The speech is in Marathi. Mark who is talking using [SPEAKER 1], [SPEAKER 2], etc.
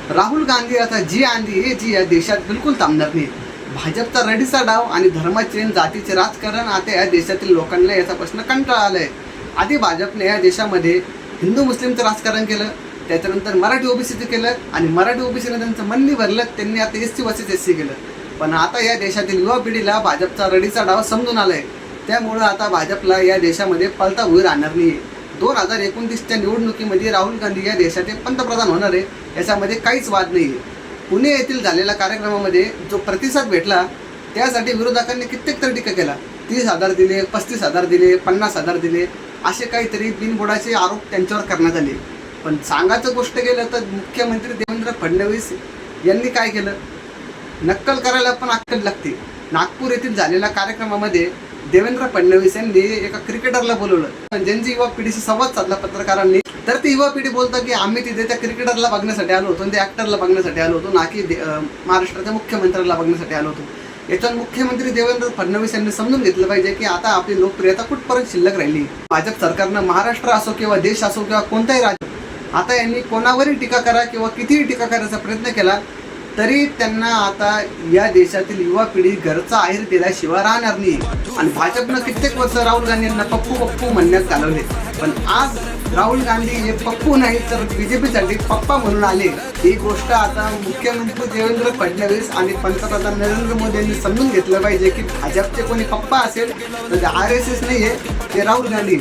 [SPEAKER 1] राहुल गांधी आता जी आंधी आहे जी या देशात बिलकुल थांबणार नाही. भाजपचा रडीचा डाव आणि धर्माचे आणि जातीचे राजकारण आता या देशातील लोकांना याचा प्रश्न कंटाळा आलाय. आधी भाजपने या देशामध्ये हिंदू मुस्लिमचं राजकारण केलं, त्याच्यानंतर मराठी ओबीसीचं केलं आणि मराठी ओबीसीने त्यांचं मन नाही भरलं, त्यांनी आता एसटी वर्सेस एससी केलं. पण आता या देशातील युवा पिढीला भाजपचा रडीचा डाव समजून आलाय. त्यामुळं आता भाजपला या देशामध्ये पलता उभी राहणार नाही. 2029च्या निवडणुकीमध्ये राहुल गांधी या देशाचे पंतप्रधान होणार आहे, याच्यामध्ये काहीच वाद नाही आहे. पुणे येथील झालेल्या कार्यक्रमामध्ये जो प्रतिसाद भेटला त्यासाठी विरोधकांनी कित्येक तर टीका केला. 30,000 दिले, 35,000 दिले, 50,000 दिले, असे काहीतरी बिनबुडाचे आरोप त्यांच्यावर करण्यात आले. पण सांगायचं गोष्ट गेलं तर मुख्यमंत्री देवेंद्र फडणवीस यांनी काय केलं, नक्कल करायला पण अक्कल लागते. नागपूर येथील झालेल्या कार्यक्रमामध्ये देवेंद्र फडणवीस यांनी एका क्रिकेटरला बोलवलं. ज्यांची युवा पिढीशी संवाद साधला पत्रकारांनी, तर ती युवा पिढी बोलतं की आम्ही तिथे त्या क्रिकेटरला बघण्यासाठी आलो होतो, त्या ॲक्टरला बघण्यासाठी आलो होतो, ना की महाराष्ट्राच्या मुख्यमंत्र्याला बघण्यासाठी आलो होतो. याच्यात मुख्यमंत्री देवेंद्र फडणवीस यांनी समजून घेतलं पाहिजे की आता आपली लोकप्रियता कुठपर्यंत शिल्लक राहिली. भाजप सरकारनं महाराष्ट्र असो किंवा देश असो किंवा कोणताही राज्य, आता यांनी कोणावरही टीका करा किंवा कितीही टीका करायचा प्रयत्न केला तरी त्यांना आता या देशातील युवा पिढी घरचा आहेर दिल्याशिवाय राहणार नाही. आणि भाजपनं कित्येक वर्ष राहुल गांधी यांना पप्पू पप्पू म्हणण्यात घालवले, पण आज राहुल गांधी हे पप्पू नाही तर बीजेपीसाठी पप्पा म्हणून आले. ही गोष्ट आता मुख्यमंत्री देवेंद्र फडणवीस आणि पंतप्रधान नरेंद्र मोदी यांनी समजून घेतलं पाहिजे की भाजपचे कोणी पप्पा असेल तर RSS नाही आहे, ते राहुल गांधी.